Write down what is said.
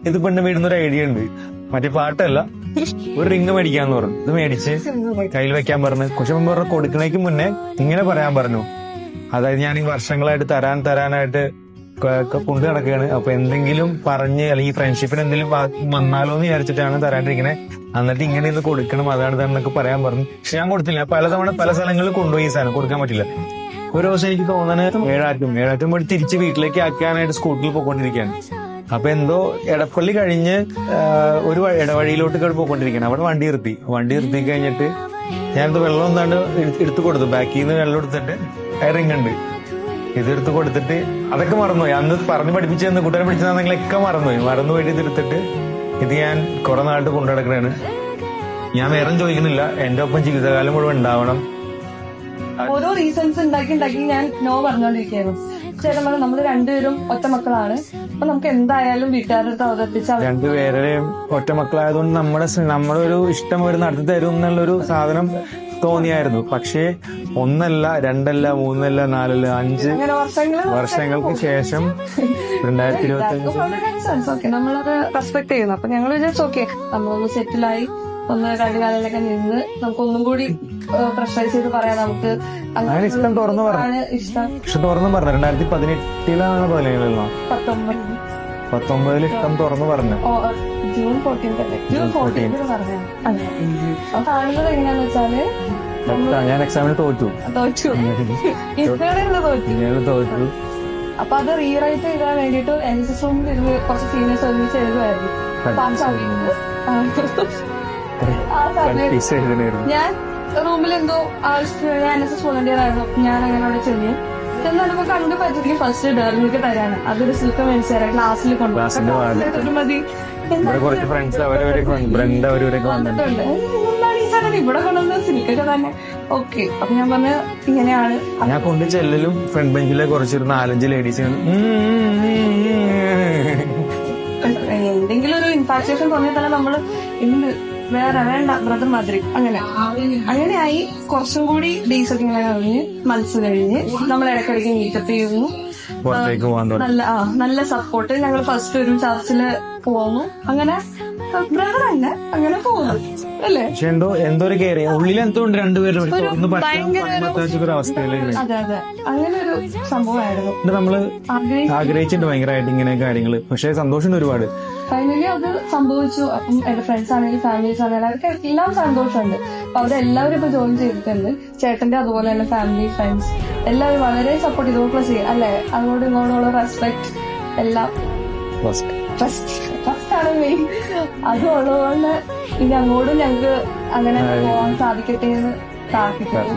ഇത് പെണ്ണ് വീടുന്നൊരു ഐഡിയ ഉണ്ട്. മറ്റേ പാട്ടല്ല, ഒരു റിങ് മേടിക്കാന്ന് പറഞ്ഞു. ഇത് മേടിച്ച് കയ്യിൽ വെക്കാൻ പറഞ്ഞു. കുറച്ച് മുമ്പ് പറഞ്ഞു കൊടുക്കണേക്ക് മുന്നേ ഇങ്ങനെ പറയാൻ പറഞ്ഞു. അതായത് ഞാൻ ഈ വർഷങ്ങളായിട്ട് തരാനായിട്ട് കൊണ്ടു നടക്കുകയാണ്. അപ്പൊ എന്തെങ്കിലും പറഞ്ഞ് അല്ലെങ്കിൽ ഫ്രണ്ട്ഷിപ്പിന് എന്തെങ്കിലും വന്നാലോ എന്ന് വിചാരിച്ചിട്ടാണ് തരാണ്ടിരിക്കണേ. എന്നിട്ട് ഇങ്ങനെ ഇത് കൊടുക്കണം, അതാണ് ഇതാണെന്നൊക്കെ പറയാൻ പറഞ്ഞു. പക്ഷെ ഞാൻ കൊടുത്തില്ല. പലതവണ പല സ്ഥലങ്ങളിൽ കൊണ്ടുപോയി ഈ സാധനം കൊടുക്കാൻ പറ്റില്ല. ഒരു ദിവസം എനിക്ക് തോന്നുന്നത് ഏഴാറ്റും പോയി തിരിച്ച് വീട്ടിലേക്ക് ആക്കാനായിട്ട് സ്കൂട്ടിൽ പോയിക്കൊണ്ടിരിക്കുകയാണ്. അപ്പൊ എന്തോ എടപ്പള്ളി കഴിഞ്ഞ് ഒരു ഇടവഴിയിലോട്ട് പോയിക്കൊണ്ടിരിക്കുകയാണ്. അവിടെ വണ്ടി നിർത്തി കഴിഞ്ഞിട്ട് ഞാനിത് വെള്ളം എന്താണ്ട് എടുത്തു കൊടുത്തു. ബാക്കിൽ നിന്ന് വെള്ളം എടുത്തിട്ട് റിങ് ഉണ്ട്, ഇതെടുത്ത് കൊടുത്തിട്ട് അതൊക്കെ മറന്നുപോയി. അന്ന് പറഞ്ഞു പഠിപ്പിച്ചെന്ന് കൂട്ടുകാരെ പഠിച്ചതെങ്കിലൊക്കെ മറന്നുപോയിട്ട് ഇതെടുത്തിട്ട് ഇത് ഞാൻ കുറെ നാളായിട്ട് കൊണ്ടു നടക്കണാണ്. ഞാൻ വേറെ ചോദിക്കുന്നില്ല, എന്റെ ഒപ്പം ജീവിതകാലം മുഴുവൻ ഉണ്ടാവണം. ഓരോ റീസൺസ് ഉണ്ടാക്കി ഞാൻ നോ പറഞ്ഞോണ്ടിരിക്കുകയായിരുന്നു. ചേട്ടൻ പറഞ്ഞു നമ്മള് രണ്ടുപേരും ഒറ്റ മക്കളാണ്, അപ്പൊ നമുക്ക് എന്തായാലും വീട്ടുകാരുടെ അടുത്ത് അവതരിപ്പിച്ച രണ്ടുപേരുടെയും ഒറ്റ മക്കളായതുകൊണ്ട് നമ്മുടെ ഒരു ഇഷ്ടം ഒരു നടത്തി തരും എന്നുള്ളൊരു സാധനം തോന്നിയായിരുന്നു. പക്ഷേ 1 അല്ല 2 അല്ല 3 അല്ല 4 അല്ല 5 വർഷങ്ങൾക്ക് ശേഷം 2025 നമ്മളത് റെസ്പെക്ട് ചെയ്യുന്നു. അപ്പൊ ഞങ്ങൾ വിചാരിച്ചു ഓക്കെ നമ്മളൊന്ന് സെറ്റിലായി ഒന്ന് 2 കാലിലൊക്കെ നിന്ന് നമുക്കൊന്നും കൂടി പ്രഷറൈസ് ചെയ്ത് പറയാം. നമുക്ക് ഇഷ്ടം തുറന്നു പറഞ്ഞു. 2018 19 ഇഷ്ടം തുറന്നു പറഞ്ഞു. ജൂൺ 14 പറഞ്ഞു. അപ്പൊ കാണുന്നത് എങ്ങനെയാന്ന് വെച്ചാല് ഞാൻ എക്സാമിന് തോറ്റു. അപ്പൊ അത് റീറൈറ്റ് ചെയ്താൻ വേണ്ടിട്ട് NSS റൂമിൽ ഇരുന്ന് കുറച്ച് സീനിയേഴ്സ് ഒരുമിച്ച് എഴുതുമായിരുന്നു. ഞാൻ റൂമിൽ എന്തോ ആവശ്യത്തിന് ഞാൻ NSS വോളണ്ടിയർ ആയിരുന്നു. ഞാൻ അങ്ങനെ അവിടെ ചെന്നു. ചെന്നപ്പോ കണ്ടു പറ്റില്ല ഫസ്റ്റ് ഡെറിലേക്ക് തരാണ്. അതൊരു സിൽക്ക് മേടിച്ചു ക്ലാസ്സിൽ കൊണ്ടുപോകും മതി. ഇവിടെ കൊണ്ടുവന്ന സിൽക്കൊക്കെ തന്നെ ഓക്കെ. അപ്പൊ ഞാൻ പറഞ്ഞ ഇങ്ങനെയാണ്. ഞാൻ കൊണ്ട് ചെല്ലലും ഫ്രണ്ട് ബെഞ്ചിലെ കുറച്ചൊരു 4-5 ലേഡീസ് എന്തെങ്കിലും ഒരു ഇൻഫാക്ച്വേഷൻ തോന്നിയാൽ തന്നെ നമ്മള് ഇന്ന് വേണ്ട ബ്രദർ മാതിരി അങ്ങനെയായി. കുറച്ചും കൂടി ഡേയ്സ് ഒക്കെ ഇങ്ങനെ കഴിഞ്ഞ് മനസ്സ് കഴിഞ്ഞ് നമ്മൾ ഇടയ്ക്കിടയ്ക്ക് മീറ്റപ്പ് ചെയ്യുന്നു. നല്ല സപ്പോർട്ട്. ഞങ്ങൾ ഫസ്റ്റ് ഒരു ചർച്ചില് പോന്നു. അങ്ങനെ ബ്രദർ തന്നെ അങ്ങനെ പോകുന്നു അല്ലേ. എന്തോ ഒരു കയറി ഉള്ളിൽ എന്തോ ഉണ്ട് രണ്ടുപേരും അതെ അതെ അങ്ങനെ ഒരു സംഭവമായിരുന്നു. നമ്മള് ആഗ്രഹിച്ചിട്ടുണ്ട് ഭയങ്കരമായിട്ട് ഇങ്ങനെ കാര്യങ്ങള്. പക്ഷെ സന്തോഷം ഒരുപാട്. ഫൈനലി അത് സംഭവിച്ചു. അപ്പം എന്റെ ഫ്രണ്ട്സ് ആണെങ്കിലും ഫാമിലീസ് ആണെങ്കിലും അവർക്ക് എല്ലാം സന്തോഷമുണ്ട്. അപ്പൊ അവരെല്ലാവരും ഇപ്പൊ ജോയിൻ ചെയ്തിട്ടുണ്ട്. ചേട്ടന്റെ അതുപോലെ തന്നെ ഫാമിലി ഫ്രണ്ട്സ് എല്ലാവരും വളരെ സപ്പോർട്ട് ചെയ്തു. പ്ലസ് അല്ലെ അങ്ങോട്ടും ഇങ്ങോട്ടുള്ള റെസ്പെക്ട് എല്ലാം ഫസ്റ്റ് ആണ് മെയിൻ. അതുള്ളതുകൊണ്ട് ഇനി അങ്ങോട്ടും ഞങ്ങൾക്ക് അങ്ങനെ പോകാൻ സാധിക്കട്ടെ എന്ന് പ്രാർത്ഥിക്കുന്നു.